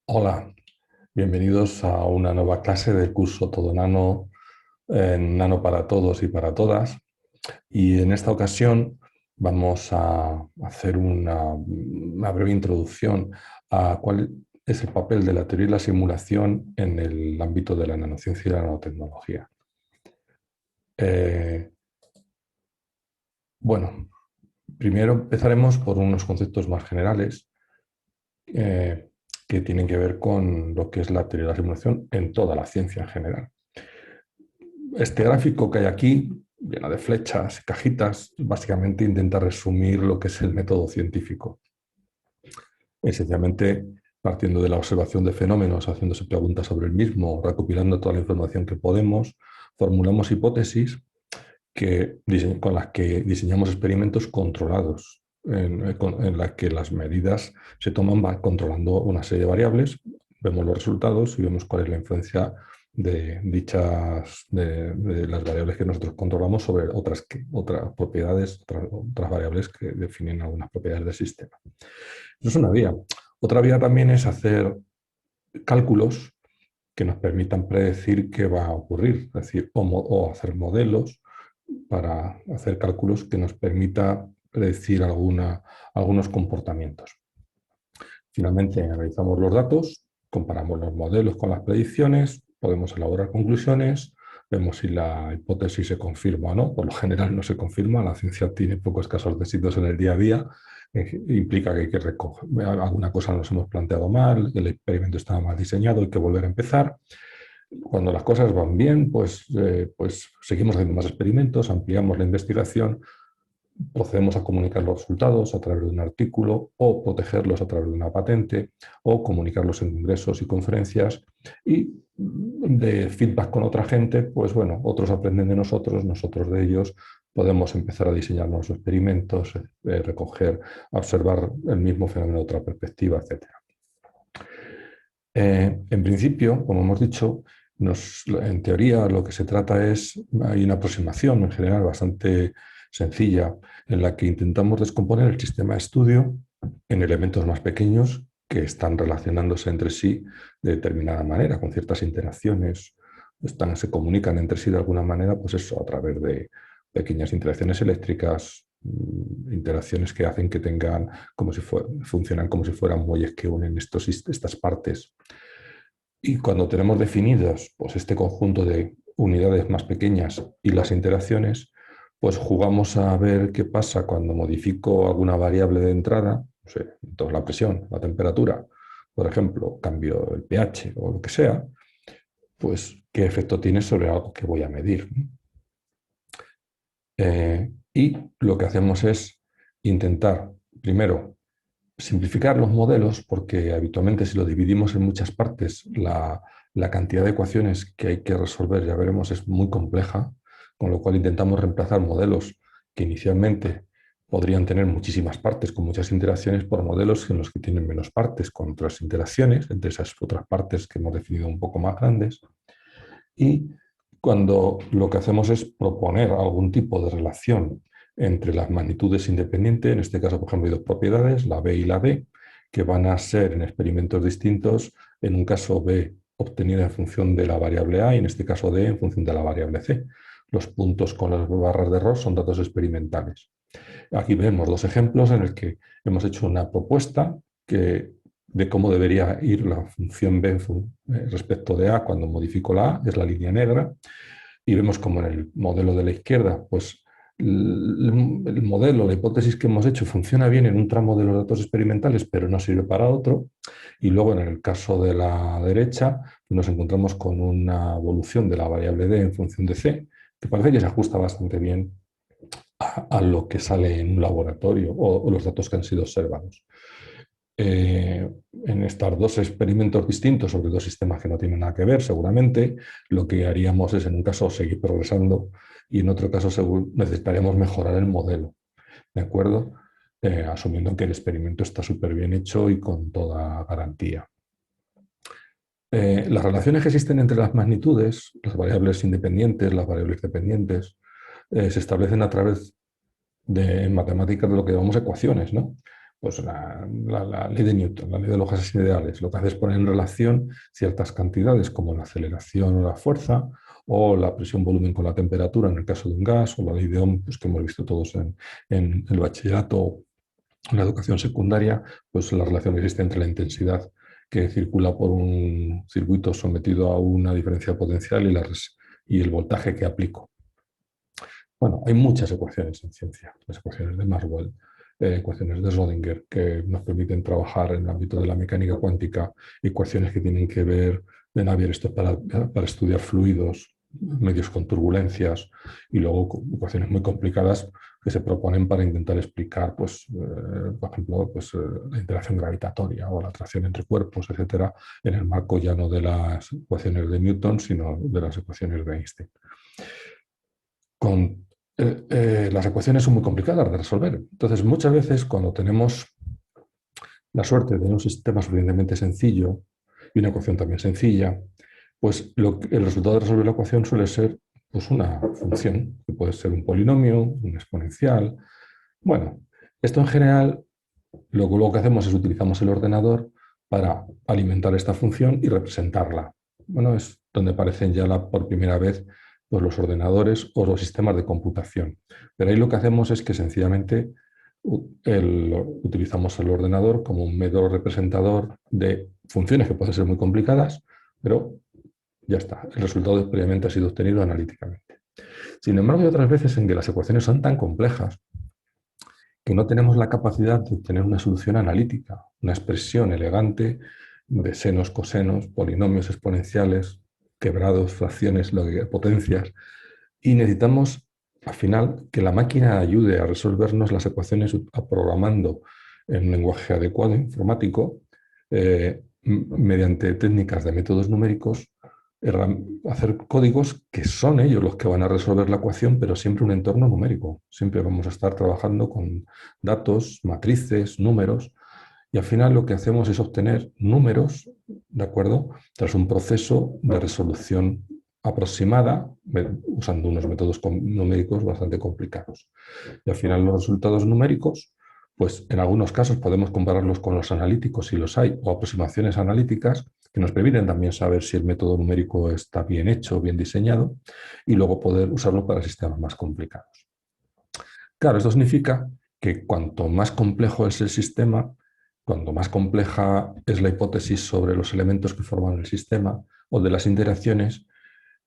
Hola, bienvenidos a una nueva clase del curso Todo Nano, Nano para todos y para todas. Y en esta ocasión vamos a hacer una breve introducción a cuál es el papel de la teoría y la simulación en el ámbito de la nanociencia y la nanotecnología. Eh, bueno, primero empezaremos por unos conceptos más generales eh, que tienen que ver con lo que es la teoría y la simulación en toda la ciencia en general. Este gráfico que hay aquí, lleno de flechas y cajitas, básicamente intenta resumir lo que es el método científico. Esencialmente, partiendo de la observación de fenómenos, haciéndose preguntas sobre el mismo, recopilando toda la información que podemos, formulamos hipótesis con las que diseñamos experimentos controlados, en las que las medidas se toman controlando una serie de variables, vemos los resultados y vemos cuál es la influencia de las variables que nosotros controlamos sobre otras propiedades, otras variables que definen algunas propiedades del sistema. Eso es una vía. Otra vía también es hacer cálculos que nos permitan predecir qué va a ocurrir, es decir, o hacer modelos para hacer cálculos que nos permita predecir algunos comportamientos. Finalmente, analizamos los datos, comparamos los modelos con las predicciones, podemos elaborar conclusiones, vemos si la hipótesis se confirma o no. Por lo general no se confirma, la ciencia tiene pocos casos de éxitos en el día a día, implica que hay que recoger, alguna cosa nos hemos planteado mal, el experimento estaba mal diseñado, hay que volver a empezar. Cuando las cosas van bien, pues seguimos haciendo más experimentos, ampliamos la investigación, procedemos a comunicar los resultados a través de un artículo o protegerlos a través de una patente o comunicarlos en congresos y conferencias y de feedback con otra gente, pues bueno, otros aprenden de nosotros, nosotros de ellos, podemos empezar a diseñar nuevos experimentos, recoger, observar el mismo fenómeno de otra perspectiva, etcétera. En principio, como hemos dicho, en teoría lo que se trata es, hay una aproximación en general bastante sencilla en la que intentamos descomponer el sistema de estudio en elementos más pequeños que están relacionándose entre sí de determinada manera, con ciertas interacciones, se comunican entre sí de alguna manera, pues eso, a través de pequeñas interacciones eléctricas, interacciones que hacen que tengan funcionan como si fueran muelles que unen estas partes. Y cuando tenemos definidos pues, este conjunto de unidades más pequeñas y las interacciones, pues jugamos a ver qué pasa cuando modifico alguna variable de entrada, no sé, entonces la presión, la temperatura, por ejemplo, cambio el pH o lo que sea, pues qué efecto tiene sobre algo que voy a medir. Y lo que hacemos es intentar, primero, simplificar los modelos, porque habitualmente si lo dividimos en muchas partes, la cantidad de ecuaciones que hay que resolver, ya veremos, es muy compleja, con lo cual intentamos reemplazar modelos que inicialmente podrían tener muchísimas partes con muchas interacciones por modelos en los que tienen menos partes con otras interacciones, entre esas otras partes que hemos definido un poco más grandes. Y cuando lo que hacemos es proponer algún tipo de relación entre las magnitudes independientes, en este caso, por ejemplo, hay dos propiedades, la B y la D, que van a ser en experimentos distintos, en un caso B obtenida en función de la variable A y en este caso D en función de la variable C. Los puntos con las barras de error son datos experimentales. Aquí vemos dos ejemplos en el que hemos hecho una propuesta de cómo debería ir la función B respecto de A cuando modifico la A, es la línea negra, y vemos como en el modelo de la izquierda, pues el modelo, la hipótesis que hemos hecho funciona bien en un tramo de los datos experimentales, pero no sirve para otro. Y luego en el caso de la derecha, nos encontramos con una evolución de la variable D en función de C, que parece que se ajusta bastante bien a lo que sale en un laboratorio o los datos que han sido observados. En estos dos experimentos distintos sobre dos sistemas que no tienen nada que ver, seguramente, lo que haríamos es en un caso seguir progresando y en otro caso necesitaríamos mejorar el modelo, ¿de acuerdo? Asumiendo que el experimento está súper bien hecho y con toda garantía. Las relaciones que existen entre las magnitudes, las variables independientes, las variables dependientes, se establecen a través en matemáticas de lo que llamamos ecuaciones, ¿no? Pues la ley de Newton, la ley de los gases ideales. Lo que hace es poner en relación ciertas cantidades como la aceleración o la fuerza, o la presión-volumen con la temperatura en el caso de un gas, o la ley de Ohm, pues, que hemos visto todos en el bachillerato o en la educación secundaria, pues la relación que existe entre la intensidad que circula por un circuito sometido a una diferencia potencial y el voltaje que aplico. Bueno, hay muchas ecuaciones en ciencia, las ecuaciones de Maxwell, ecuaciones de Schrödinger, que nos permiten trabajar en el ámbito de la mecánica cuántica, ecuaciones que tienen que ver de Navier, esto para estudiar fluidos, medios con turbulencias, y luego ecuaciones muy complicadas que se proponen para intentar explicar, pues, por ejemplo, pues, la interacción gravitatoria o la atracción entre cuerpos, etcétera, en el marco ya no de las ecuaciones de Newton, sino de las ecuaciones de Einstein. Las ecuaciones son muy complicadas de resolver. Entonces, muchas veces cuando tenemos la suerte de tener un sistema suficientemente sencillo y una ecuación también sencilla, pues el resultado de resolver la ecuación suele ser, pues, una función, que puede ser un polinomio, un exponencial. Bueno, esto en general, lo que hacemos es utilizamos el ordenador para alimentar esta función y representarla. Bueno, es donde aparecen ya por primera vez, pues, los ordenadores o los sistemas de computación. Pero ahí lo que hacemos es que sencillamente utilizamos el ordenador como un método representador de funciones que pueden ser muy complicadas, pero ya está. El resultado previamente ha sido obtenido analíticamente. Sin embargo, hay otras veces en que las ecuaciones son tan complejas que no tenemos la capacidad de obtener una solución analítica, una expresión elegante de senos, cosenos, polinomios exponenciales, quebrados, fracciones, potencias, y necesitamos, al final, que la máquina ayude a resolvernos las ecuaciones programando en un lenguaje adecuado informático, mediante técnicas de métodos numéricos, hacer códigos que son ellos los que van a resolver la ecuación, pero siempre un entorno numérico. Siempre vamos a estar trabajando con datos, matrices, números, y al final lo que hacemos es obtener números, ¿de acuerdo?, tras un proceso de resolución aproximada, usando unos métodos numéricos bastante complicados. Y al final los resultados numéricos, pues en algunos casos podemos compararlos con los analíticos si los hay, o aproximaciones analíticas que nos permiten también saber si el método numérico está bien hecho, bien diseñado, y luego poder usarlo para sistemas más complicados. Claro, esto significa que cuanto más complejo es el sistema, cuanto más compleja es la hipótesis sobre los elementos que forman el sistema o de las interacciones,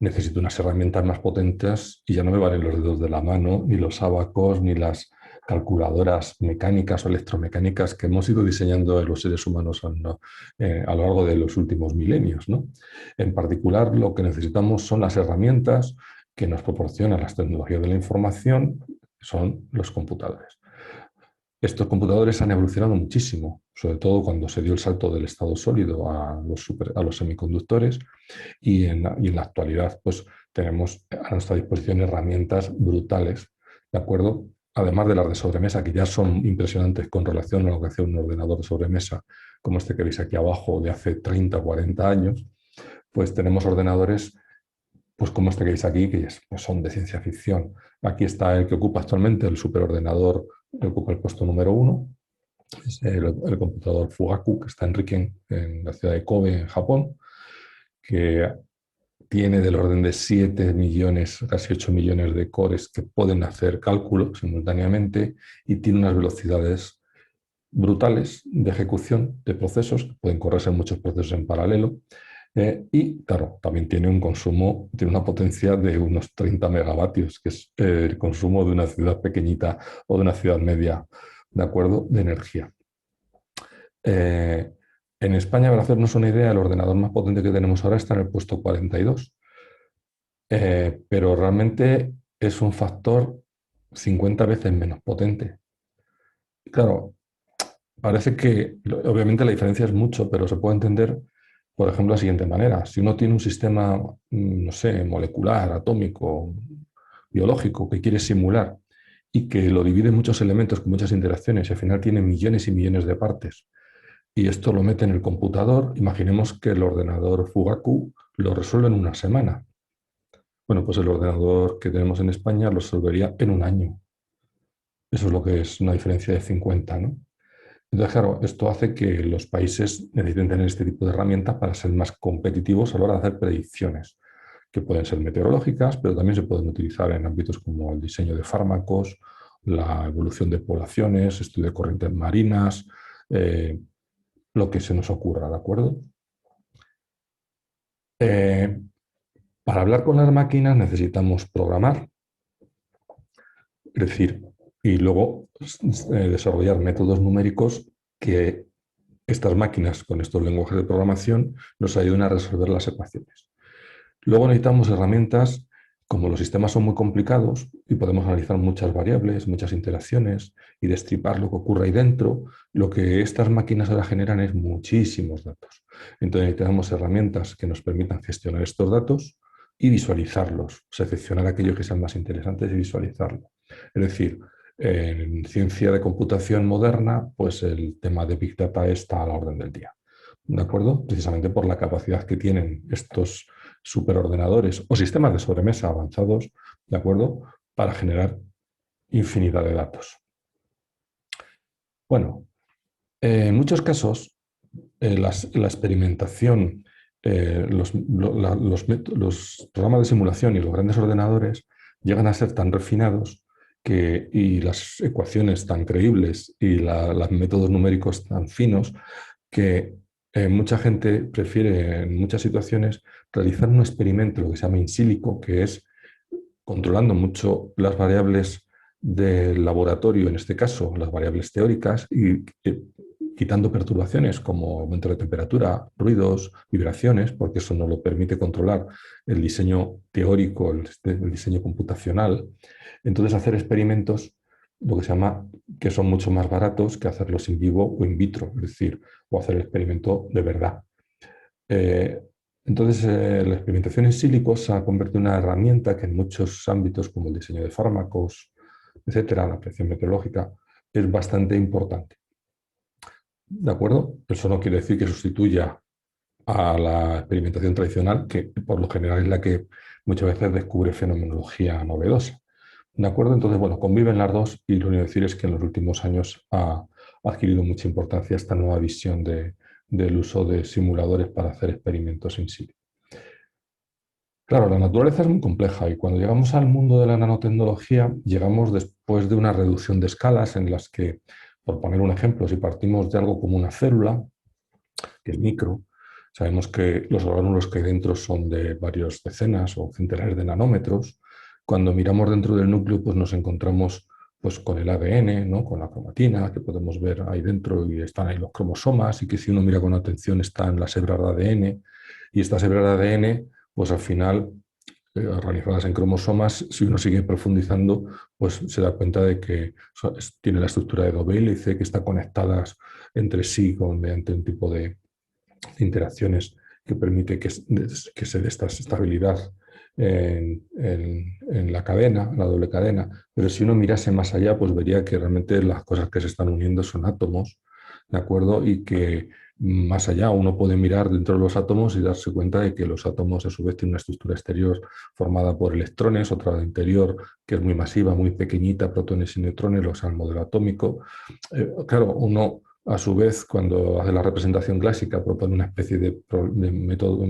necesito unas herramientas más potentes y ya no me valen los dedos de la mano, ni los ábacos, ni las calculadoras mecánicas o electromecánicas que hemos ido diseñando los seres humanos a lo largo de los últimos milenios, ¿no? En particular, lo que necesitamos son las herramientas que nos proporcionan las tecnologías de la información, que son los computadores. Estos computadores han evolucionado muchísimo, sobre todo cuando se dio el salto del estado sólido a los semiconductores, y en la actualidad, pues, tenemos a nuestra disposición herramientas brutales, ¿de acuerdo? Además de las de sobremesa, que ya son impresionantes con relación a lo que hace un ordenador de sobremesa, como este que veis aquí abajo, de hace 30 o 40 años, pues tenemos ordenadores, pues, como este que veis aquí, que pues, son de ciencia ficción. Aquí está el que ocupa actualmente, el superordenador que ocupa el puesto número 1, es el computador Fugaku, que está en Riken, en la ciudad de Kobe, en Japón, que tiene del orden de 7 millones, casi 8 millones de cores que pueden hacer cálculos simultáneamente, y tiene unas velocidades brutales de ejecución de procesos, que pueden correrse muchos procesos en paralelo, y claro, también tiene un consumo, tiene una potencia de unos 30 megavatios, que es el consumo de una ciudad pequeñita o de una ciudad media, ¿de acuerdo?, de energía. En España, para hacernos una idea, el ordenador más potente que tenemos ahora está en el puesto 42, pero realmente es un factor 50 veces menos potente. Claro, parece que obviamente la diferencia es mucho, pero se puede entender, por ejemplo, de la siguiente manera. Si uno tiene un sistema, no sé, molecular, atómico, biológico, que quiere simular y que lo divide en muchos elementos con muchas interacciones y al final tiene millones y millones de partes, y esto lo mete en el computador, imaginemos que el ordenador Fugaku lo resuelve en una semana. Bueno, pues el ordenador que tenemos en España lo resolvería en un año. Eso es lo que es una diferencia de 50, ¿no? Entonces, claro, esto hace que los países necesiten tener este tipo de herramientas para ser más competitivos a la hora de hacer predicciones, que pueden ser meteorológicas, pero también se pueden utilizar en ámbitos como el diseño de fármacos, la evolución de poblaciones, estudio de corrientes marinas, eh, lo que se nos ocurra, ¿de acuerdo? Eh, para hablar con las máquinas necesitamos programar, es decir, y luego desarrollar métodos numéricos que estas máquinas con estos lenguajes de programación nos ayuden a resolver las ecuaciones. Luego necesitamos herramientas, como los sistemas son muy complicados y podemos analizar muchas variables, muchas interacciones y destripar lo que ocurre ahí dentro, lo que estas máquinas ahora generan es muchísimos datos. Entonces necesitamos herramientas que nos permitan gestionar estos datos y visualizarlos, seleccionar aquellos que sean más interesantes y visualizarlos. Es decir, en ciencia de computación moderna, pues el tema de Big Data está a la orden del día. ¿De acuerdo? Precisamente por la capacidad que tienen estos superordenadores o sistemas de sobremesa avanzados, ¿de acuerdo? Para generar infinidad de datos. Bueno, en muchos casos, la experimentación, los programas de simulación y los grandes ordenadores llegan a ser tan refinados y las ecuaciones tan creíbles y los métodos numéricos tan finos que mucha gente prefiere en muchas situaciones realizar un experimento, lo que se llama in silico, que es controlando mucho las variables del laboratorio, en este caso las variables teóricas, y quitando perturbaciones como aumento de temperatura, ruidos, vibraciones, porque eso no lo permite controlar el diseño teórico, el diseño computacional. Entonces hacer experimentos, lo que se llama, que son mucho más baratos que hacerlos in vivo o in vitro, es decir, o hacer el experimento de verdad. Eh, entonces, la experimentación en sílico se ha convertido en una herramienta que en muchos ámbitos, como el diseño de fármacos, etcétera, la predicción meteorológica, es bastante importante. ¿De acuerdo? Eso no quiere decir que sustituya a la experimentación tradicional, que por lo general es la que muchas veces descubre fenomenología novedosa. ¿De acuerdo? Entonces, bueno, conviven las dos y lo único que decir es que en los últimos años ha adquirido mucha importancia esta nueva visión del uso de simuladores para hacer experimentos in situ. Claro, la naturaleza es muy compleja y cuando llegamos al mundo de la nanotecnología, llegamos después de una reducción de escalas en las que, por poner un ejemplo, si partimos de algo como una célula, que es micro, sabemos que los orgánulos que hay dentro son de varias decenas o centenares de nanómetros. Cuando miramos dentro del núcleo, pues nos encontramos pues, con el ADN, ¿no? Con la cromatina, que podemos ver ahí dentro y están ahí los cromosomas y que si uno mira con atención están las hebras de ADN y estas hebras de ADN, pues al final organizadas en cromosomas, si uno sigue profundizando, pues se da cuenta de que tiene la estructura de doble hélice, que están conectadas entre sí mediante un tipo de interacciones que permite que se dé esta estabilidad en la cadena, la doble cadena. Pero si uno mirase más allá, pues vería que realmente las cosas que se están uniendo son átomos, ¿de acuerdo? Y que más allá uno puede mirar dentro de los átomos y darse cuenta de que los átomos a su vez tienen una estructura exterior formada por electrones, otra interior que es muy masiva, muy pequeñita, protones y neutrones, lo que es el modelo atómico. Claro, uno a su vez, cuando hace la representación clásica, propone una especie de método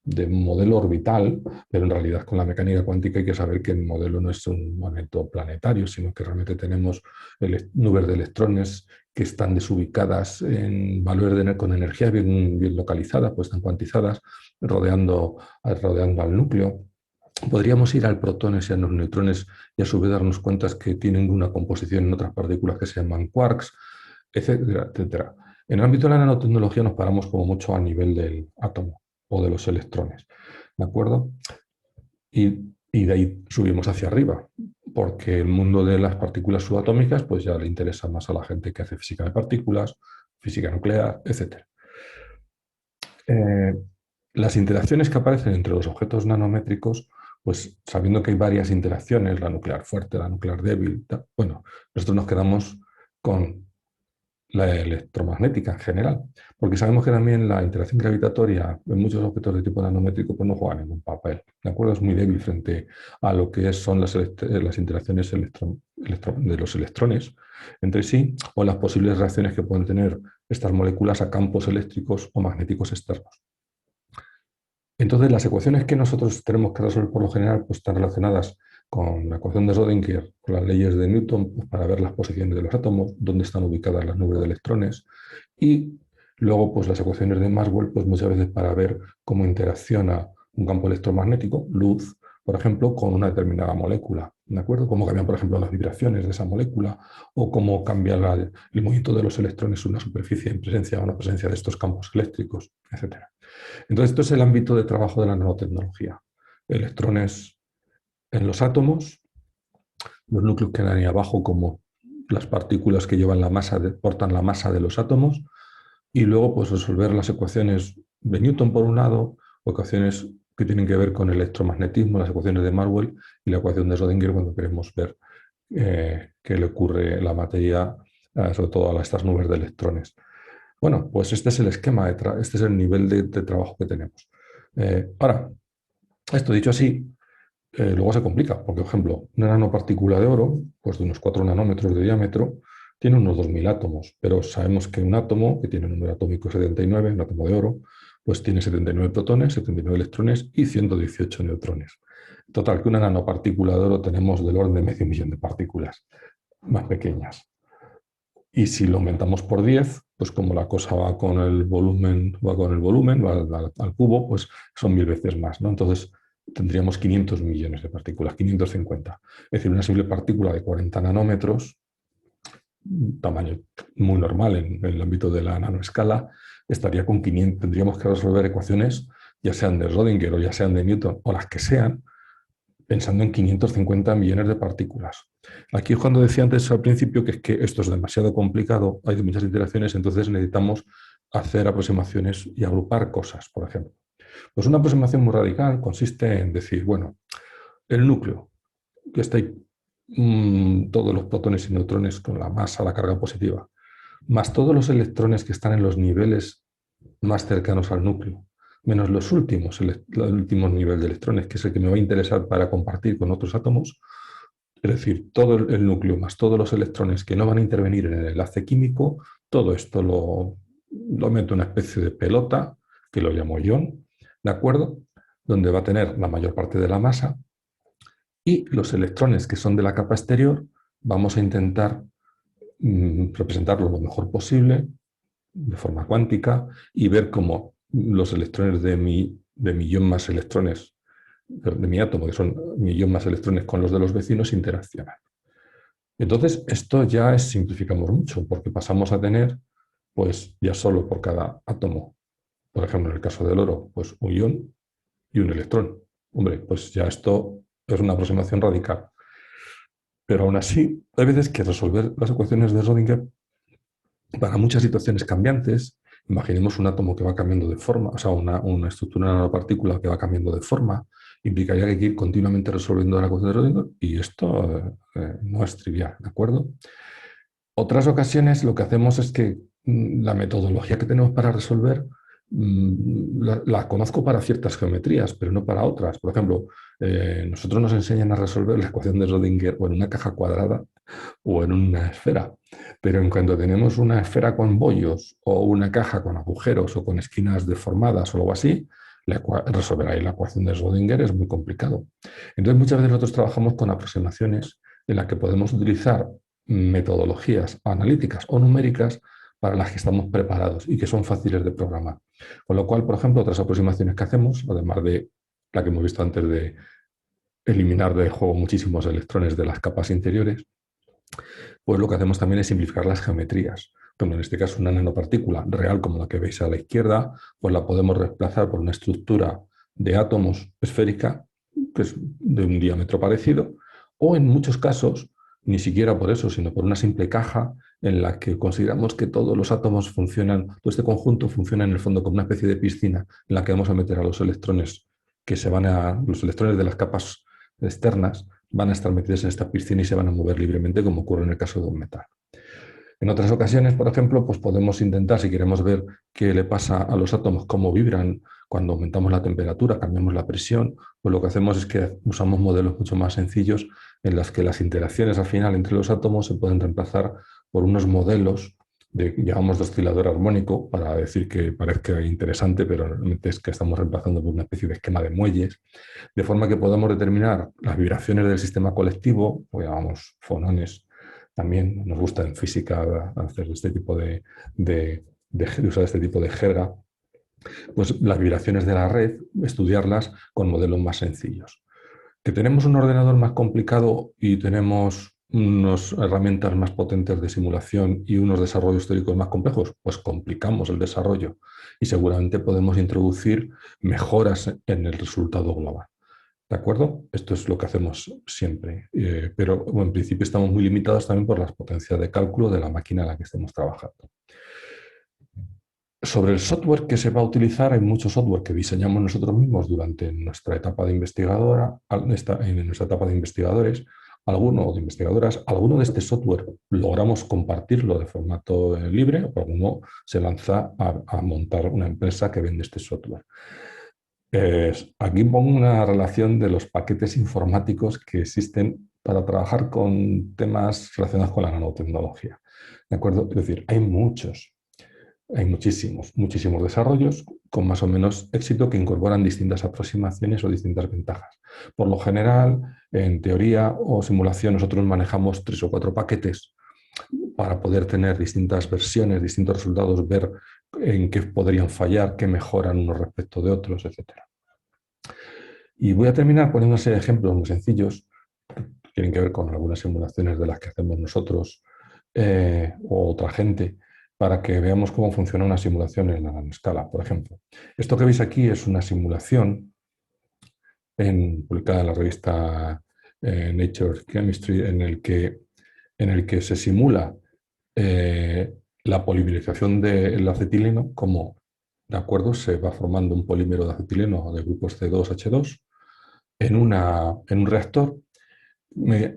de modelo orbital, pero en realidad con la mecánica cuántica hay que saber que el modelo no es un momento planetario, sino que realmente tenemos nubes de electrones que están desubicadas en valores con energía bien localizadas, pues están cuantizadas, rodeando al núcleo. Podríamos ir al protones y a los neutrones y a su vez darnos cuenta que tienen una composición en otras partículas que se llaman quarks, etcétera, etcétera. En el ámbito de la nanotecnología nos paramos como mucho a nivel del átomo o de los electrones, ¿de acuerdo? Y de ahí subimos hacia arriba, porque el mundo de las partículas subatómicas pues ya le interesa más a la gente que hace física de partículas, física nuclear, etcétera. Eh, las interacciones que aparecen entre los objetos nanométricos, pues sabiendo que hay varias interacciones, la nuclear fuerte, la nuclear débil, bueno, nosotros nos quedamos con la electromagnética en general, porque sabemos que también la interacción gravitatoria en muchos objetos de tipo nanométrico pues no juega ningún papel, ¿de acuerdo? Es muy débil frente a lo que son las interacciones de los electrones entre sí o las posibles reacciones que pueden tener estas moléculas a campos eléctricos o magnéticos externos. Entonces, las ecuaciones que nosotros tenemos que resolver por lo general pues, están relacionadas con la ecuación de Schrödinger, con las leyes de Newton, pues, para ver las posiciones de los átomos, dónde están ubicadas las nubes de electrones, y luego pues, las ecuaciones de Maxwell, pues, muchas veces para ver cómo interacciona un campo electromagnético, luz, por ejemplo, con una determinada molécula, ¿de acuerdo? Cómo cambian, por ejemplo, las vibraciones de esa molécula, o cómo cambia el movimiento de los electrones en una superficie en presencia o no presencia de estos campos eléctricos, etcétera. Entonces, esto es el ámbito de trabajo de la nanotecnología. Electrones en los átomos, los núcleos que quedan ahí abajo como las partículas que llevan la masa portan la masa de los átomos, y luego pues, resolver las ecuaciones de Newton por un lado, o ecuaciones que tienen que ver con el electromagnetismo, las ecuaciones de Maxwell y la ecuación de Schrödinger cuando queremos ver qué le ocurre a la materia, sobre todo a estas nubes de electrones. Bueno, pues este es el esquema, este es el nivel de trabajo que tenemos. Ahora, esto dicho así, luego se complica, porque, por ejemplo, una nanopartícula de oro, pues de unos 4 nanómetros de diámetro, tiene unos 2000 átomos, pero sabemos que un átomo, que tiene un número atómico 79, un átomo de oro, pues tiene 79 protones, 79 electrones y 118 neutrones. Total, que una nanopartícula de oro tenemos del orden de medio millón de partículas más pequeñas. Y si lo aumentamos por 10, pues como la cosa va con el volumen, va al cubo, pues son 1000 veces más, ¿no? Entonces tendríamos 500 millones de partículas, 550. Es decir, una simple partícula de 40 nanómetros, un tamaño muy normal en el ámbito de la nanoescala, estaría con 500. Tendríamos que resolver ecuaciones, ya sean de Schrödinger o ya sean de Newton, o las que sean, pensando en 550 millones de partículas. Aquí es cuando decía antes al principio que es que esto es demasiado complicado, hay muchas interacciones, entonces necesitamos hacer aproximaciones y agrupar cosas, por ejemplo. Pues una aproximación muy radical consiste en decir, bueno, el núcleo, que está ahí, todos los protones y neutrones con la masa, la carga positiva, más todos los electrones que están en los niveles más cercanos al núcleo, menos los últimos, el último nivel de electrones, que es el que me va a interesar para compartir con otros átomos, es decir, todo el núcleo más todos los electrones que no van a intervenir en el enlace químico, todo esto lo meto en una especie de pelota, que lo llamo ion, ¿de acuerdo? Donde va a tener la mayor parte de la masa, y los electrones que son de la capa exterior, vamos a intentar representarlo lo mejor posible, de forma cuántica, y ver cómo los electrones de mi ion más electrones, de mi átomo, que son mi ion más electrones con los de los vecinos, interaccionan. Entonces, esto ya simplificamos mucho, porque pasamos a tener, pues ya solo por cada átomo, por ejemplo, en el caso del oro, pues un ion y un electrón. Hombre, pues ya esto es una aproximación radical. Pero aún así, hay veces que resolver las ecuaciones de Schrödinger para muchas situaciones cambiantes, imaginemos un átomo que va cambiando de forma, o sea, una estructura de nanopartícula que va cambiando de forma, implicaría que hay que ir continuamente resolviendo la ecuación de Schrödinger, y esto no es trivial, ¿de acuerdo? Otras ocasiones lo que hacemos es que la metodología que tenemos para resolver la conozco para ciertas geometrías, pero no para otras. Por ejemplo, nosotros nos enseñan a resolver la ecuación de Schrödinger o en una caja cuadrada o en una esfera, pero en cuanto tenemos una esfera con bollos o una caja con agujeros o con esquinas deformadas o algo así, resolver ahí la ecuación de Schrödinger es muy complicado. Entonces muchas veces nosotros trabajamos con aproximaciones en las que podemos utilizar metodologías analíticas o numéricas para las que estamos preparados y que son fáciles de programar. Con lo cual, por ejemplo, otras aproximaciones que hacemos, además de la que hemos visto antes de eliminar del juego muchísimos electrones de las capas interiores, pues lo que hacemos también es simplificar las geometrías. Como en este caso una nanopartícula real como la que veis a la izquierda, pues la podemos reemplazar por una estructura de átomos esférica, que es de un diámetro parecido, o en muchos casos, ni siquiera por eso, sino por una simple caja en la que consideramos que todos los átomos funcionan, todo este conjunto funciona en el fondo como una especie de piscina en la que vamos a meter a los electrones los electrones de las capas externas van a estar metidos en esta piscina y se van a mover libremente, como ocurre en el caso de un metal. En otras ocasiones, por ejemplo, pues podemos intentar, si queremos ver qué le pasa a los átomos, cómo vibran cuando aumentamos la temperatura, cambiamos la presión, pues lo que hacemos es que usamos modelos mucho más sencillos en los que las interacciones al final entre los átomos se pueden reemplazar por unos modelos llamamos de oscilador armónico, para decir que parezca interesante, pero realmente es que estamos reemplazando por una especie de esquema de muelles, de forma que podamos determinar las vibraciones del sistema colectivo, o llamamos fonones. También nos gusta en física hacer este tipo de usar este tipo de jerga, pues las vibraciones de la red, estudiarlas con modelos más sencillos. Que tenemos un ordenador más complicado y tenemos unas herramientas más potentes de simulación y unos desarrollos teóricos más complejos, pues complicamos el desarrollo y seguramente podemos introducir mejoras en el resultado global. ¿De acuerdo? Esto es lo que hacemos siempre, pero en principio estamos muy limitados también por las potencias de cálculo de la máquina en la que estemos trabajando. Sobre el software que se va a utilizar, hay mucho software que diseñamos nosotros mismos durante nuestra etapa de investigadora, en nuestra etapa de investigadores, alguno de investigadoras, alguno de este software logramos compartirlo de formato libre, o alguno se lanza a montar una empresa que vende este software. Aquí pongo una relación de los paquetes informáticos que existen para trabajar con temas relacionados con la nanotecnología. ¿De acuerdo? Es decir, hay muchos. Hay muchísimos desarrollos con más o menos éxito que incorporan distintas aproximaciones o distintas ventajas. Por lo general, en teoría o simulación, nosotros manejamos 3 o 4 paquetes para poder tener distintas versiones, distintos resultados, ver en qué podrían fallar, qué mejoran unos respecto de otros, etc. Y voy a terminar poniendo una serie de ejemplos muy sencillos que tienen que ver con algunas simulaciones de las que hacemos nosotros o otra gente, para que veamos cómo funciona una simulación en la nanoscala, por ejemplo. Esto que veis aquí es una simulación publicada en la revista Nature Chemistry, en el que se simula la polimerización del acetileno, como, ¿de acuerdo? Se va formando un polímero de acetileno de grupos C2H2 en un reactor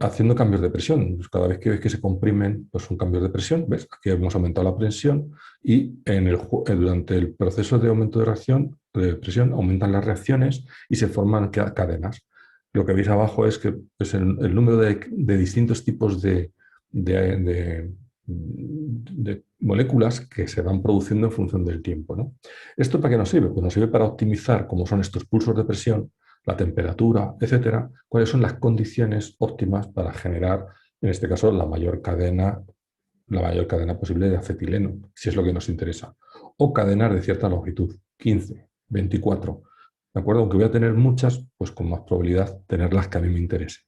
haciendo cambios de presión. Pues cada vez que ves que se comprimen, pues son cambios de presión. ¿Ves? Aquí hemos aumentado la presión y durante el proceso de aumento de presión aumentan las reacciones y se forman cadenas. Lo que veis abajo es que es el número de distintos tipos de moléculas que se van produciendo en función del tiempo, ¿no? ¿Esto para qué nos sirve? Pues nos sirve para optimizar cómo son estos pulsos de presión, la temperatura, etcétera, cuáles son las condiciones óptimas para generar, en este caso, la mayor cadena posible de acetileno, si es lo que nos interesa, o cadenas de cierta longitud, 15, 24, ¿de acuerdo? Aunque voy a tener muchas, pues con más probabilidad tener las que a mí me interesen.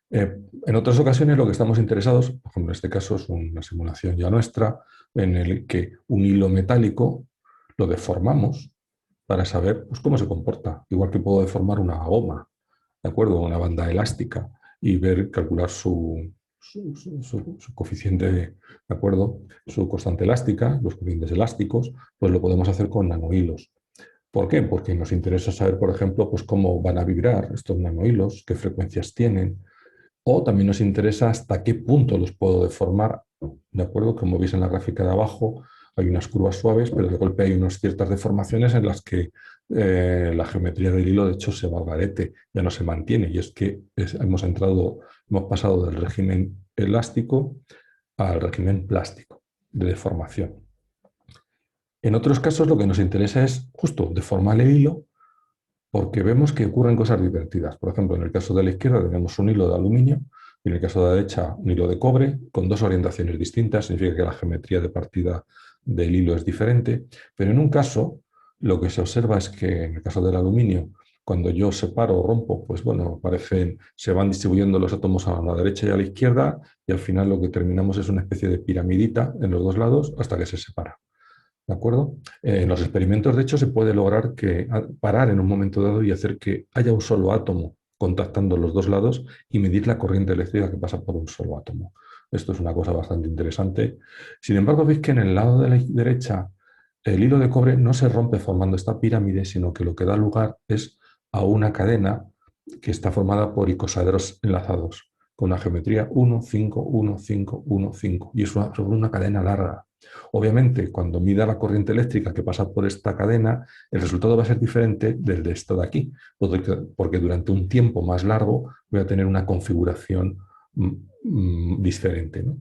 En otras ocasiones lo que estamos interesados, por ejemplo, en este caso es una simulación ya nuestra, en el que un hilo metálico lo deformamos para saber pues, cómo se comporta. Igual que puedo deformar una goma, ¿de acuerdo? Una banda elástica y calcular su coeficiente, ¿de acuerdo? Su constante elástica, los coeficientes elásticos, pues lo podemos hacer con nanohilos. ¿Por qué? Porque nos interesa saber, por ejemplo, pues cómo van a vibrar estos nanohilos, qué frecuencias tienen, o también nos interesa hasta qué punto los puedo deformar, ¿de acuerdo? Como veis en la gráfica de abajo, hay unas curvas suaves, pero de golpe hay unas ciertas deformaciones en las que la geometría del hilo, de hecho, se va al garete, ya no se mantiene. Y es que hemos pasado del régimen elástico al régimen plástico de deformación. En otros casos, lo que nos interesa es justo deformar el hilo porque vemos que ocurren cosas divertidas. Por ejemplo, en el caso de la izquierda tenemos un hilo de aluminio y en el caso de la derecha un hilo de cobre con dos orientaciones distintas. Significa que la geometría de partida del hilo es diferente. Pero en un caso, lo que se observa es que en el caso del aluminio, cuando yo separo o rompo, pues bueno, se van distribuyendo los átomos a la derecha y a la izquierda y al final lo que terminamos es una especie de piramidita en los dos lados hasta que se separa. ¿De acuerdo? En los experimentos, de hecho, se puede lograr parar en un momento dado y hacer que haya un solo átomo contactando los dos lados y medir la corriente eléctrica que pasa por un solo átomo. Esto es una cosa bastante interesante. Sin embargo, veis que en el lado de la derecha el hilo de cobre no se rompe formando esta pirámide, sino que lo que da lugar es a una cadena que está formada por icosaedros enlazados con una geometría 1, 5, 1, 5, 1, 5, y es sobre una cadena larga. Obviamente, cuando mida la corriente eléctrica que pasa por esta cadena, el resultado va a ser diferente del de esto de aquí, porque durante un tiempo más largo voy a tener una configuración diferente, ¿no?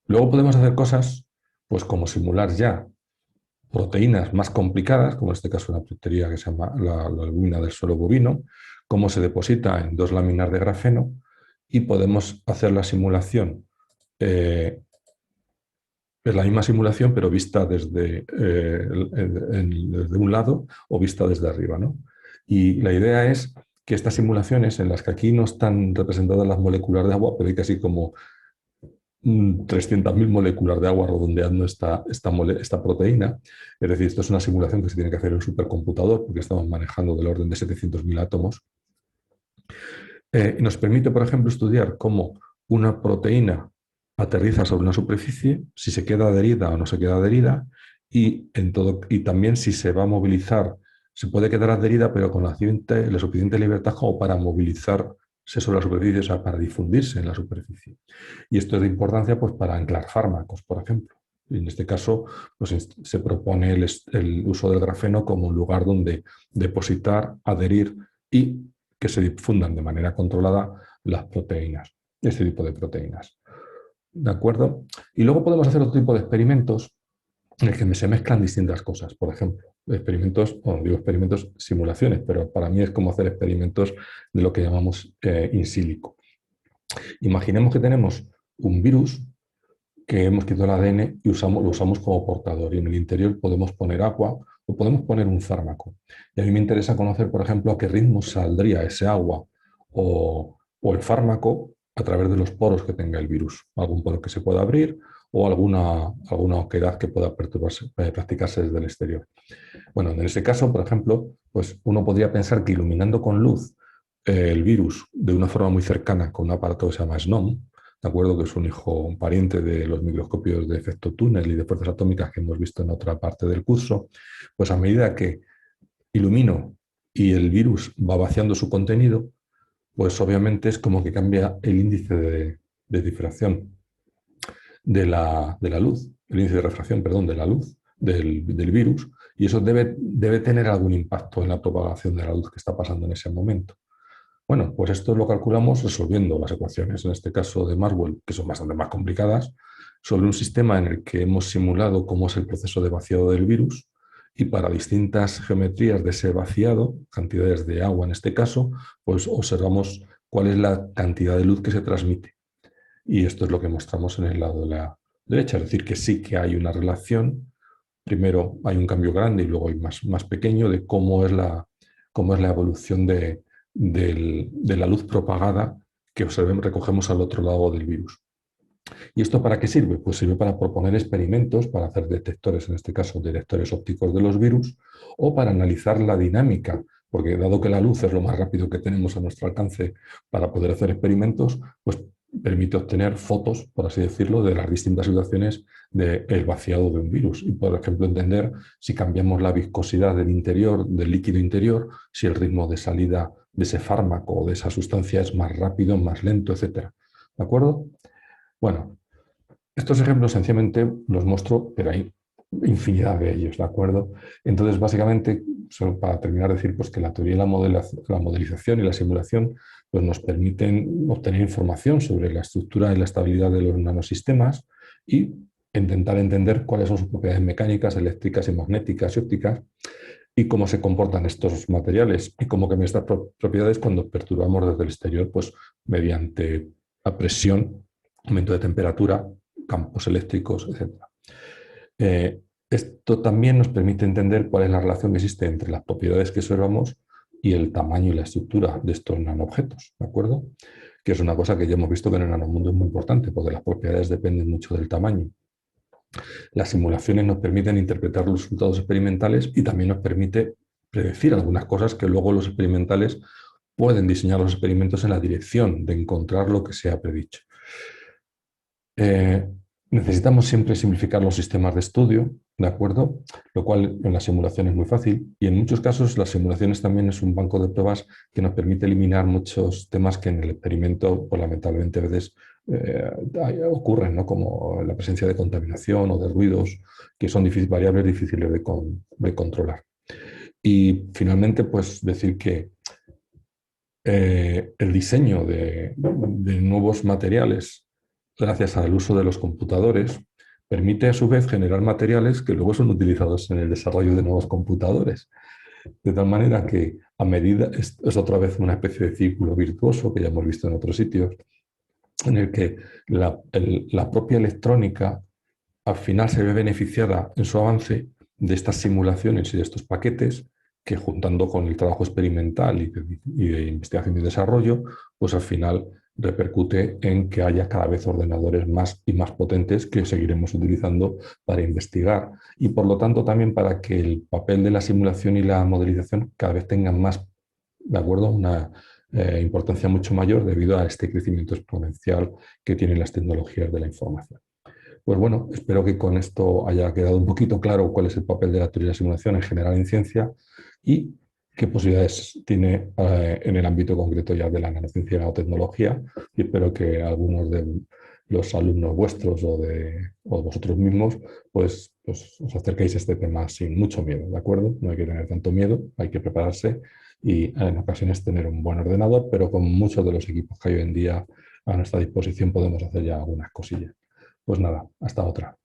Luego podemos hacer cosas pues, como simular ya proteínas más complicadas, como en este caso una proteína que se llama la albúmina del suelo bovino, cómo se deposita en dos láminas de grafeno, y podemos hacer la simulación. Es la misma simulación, pero vista desde un lado o vista desde arriba, ¿no? Y la idea es que estas simulaciones, en las que aquí no están representadas las moléculas de agua, pero hay casi como 300.000 moléculas de agua redondeando esta proteína. Es decir, esto es una simulación que se tiene que hacer en un supercomputador, porque estamos manejando del orden de 700.000 átomos. Y nos permite, por ejemplo, estudiar cómo una proteína aterriza sobre una superficie, si se queda adherida o no se queda adherida, y también si se va a movilizar, se puede quedar adherida, pero con la suficiente libertad como para movilizarse sobre la superficie, o sea, para difundirse en la superficie. Y esto es de importancia pues, para anclar fármacos, por ejemplo. Y en este caso, pues, se propone el uso del grafeno como un lugar donde depositar, adherir y que se difundan de manera controlada las proteínas, este tipo de proteínas. ¿De acuerdo? Y luego podemos hacer otro tipo de experimentos en el que se mezclan distintas cosas. Por ejemplo, experimentos, bueno, digo experimentos, simulaciones, pero para mí es como hacer experimentos de lo que llamamos in silico. Imaginemos que tenemos un virus que hemos quitado el ADN y lo usamos como portador, y en el interior podemos poner agua o podemos poner un fármaco. Y a mí me interesa conocer, por ejemplo, a qué ritmo saldría ese agua o el fármaco a través de los poros que tenga el virus, algún poro que se pueda abrir o alguna oquedad que pueda practicarse desde el exterior. Bueno, en ese caso, por ejemplo, pues uno podría pensar que iluminando con luz el virus de una forma muy cercana con un aparato que se llama SNOM, ¿de acuerdo? Que es un pariente de los microscopios de efecto túnel y de fuerzas atómicas que hemos visto en otra parte del curso, pues a medida que ilumino y el virus va vaciando su contenido, pues obviamente es como que cambia el índice de difracción de la luz, el índice de refracción, perdón, de la luz del virus, y eso debe tener algún impacto en la propagación de la luz que está pasando en ese momento. Bueno, pues esto lo calculamos resolviendo las ecuaciones, en este caso de Maxwell, que son bastante más complicadas, sobre un sistema en el que hemos simulado cómo es el proceso de vaciado del virus, y para distintas geometrías de ese vaciado, cantidades de agua en este caso, pues observamos cuál es la cantidad de luz que se transmite. Y esto es lo que mostramos en el lado de la derecha, es decir, que sí que hay una relación. Primero hay un cambio grande y luego hay más pequeño de cómo es la evolución de la luz propagada que recogemos al otro lado del virus. ¿Y esto para qué sirve? Pues sirve para proponer experimentos, para hacer detectores, en este caso detectores ópticos de los virus, o para analizar la dinámica, porque dado que la luz es lo más rápido que tenemos a nuestro alcance para poder hacer experimentos, pues permite obtener fotos, por así decirlo, de las distintas situaciones del vaciado de un virus. Y, por ejemplo, entender si cambiamos la viscosidad del interior, del líquido interior, si el ritmo de salida de ese fármaco o de esa sustancia es más rápido, más lento, etc. ¿De acuerdo? Bueno, estos ejemplos sencillamente los muestro, pero hay infinidad de ellos, ¿de acuerdo? Entonces, básicamente, solo para terminar, decir pues, que la teoría de la modelización y la simulación pues, nos permiten obtener información sobre la estructura y la estabilidad de los nanosistemas y intentar entender cuáles son sus propiedades mecánicas, eléctricas y magnéticas y ópticas, y cómo se comportan estos materiales y cómo cambian estas propiedades cuando perturbamos desde el exterior, pues mediante la presión, aumento de temperatura, campos eléctricos, etc. Esto también nos permite entender cuál es la relación que existe entre las propiedades que observamos y el tamaño y la estructura de estos nanoobjetos, ¿de acuerdo? Que es una cosa que ya hemos visto que en el nanomundo es muy importante, porque las propiedades dependen mucho del tamaño. Las simulaciones nos permiten interpretar los resultados experimentales y también nos permite predecir algunas cosas que luego los experimentales pueden diseñar los experimentos en la dirección de encontrar lo que se ha predicho. Necesitamos siempre simplificar los sistemas de estudio, ¿de acuerdo? Lo cual en la simulación es muy fácil y en muchos casos las simulaciones también es un banco de pruebas que nos permite eliminar muchos temas que en el experimento, pues, lamentablemente a veces ocurren, ¿no? Como la presencia de contaminación o de ruidos que son variables difíciles de controlar. Y finalmente, pues decir que el diseño de nuevos materiales, gracias al uso de los computadores, permite a su vez generar materiales que luego son utilizados en el desarrollo de nuevos computadores. De tal manera que a medida, es otra vez una especie de círculo virtuoso que ya hemos visto en otros sitios, en el que la propia electrónica al final se ve beneficiada en su avance de estas simulaciones y de estos paquetes que, juntando con el trabajo experimental y de investigación y desarrollo, pues al final repercute en que haya cada vez ordenadores más y más potentes que seguiremos utilizando para investigar y por lo tanto también para que el papel de la simulación y la modelización cada vez tengan más, ¿de acuerdo? Una importancia mucho mayor debido a este crecimiento exponencial que tienen las tecnologías de la información. Pues bueno, espero que con esto haya quedado un poquito claro cuál es el papel de la teoría de la simulación en general en ciencia y qué posibilidades tiene en el ámbito concreto ya de la nanociencia y nanotecnología. Y espero que algunos de los alumnos vuestros o vosotros mismos pues os acerquéis a este tema sin mucho miedo, ¿de acuerdo? No hay que tener tanto miedo, hay que prepararse y en ocasiones tener un buen ordenador, pero con muchos de los equipos que hay hoy en día a nuestra disposición podemos hacer ya algunas cosillas. Pues nada, hasta otra.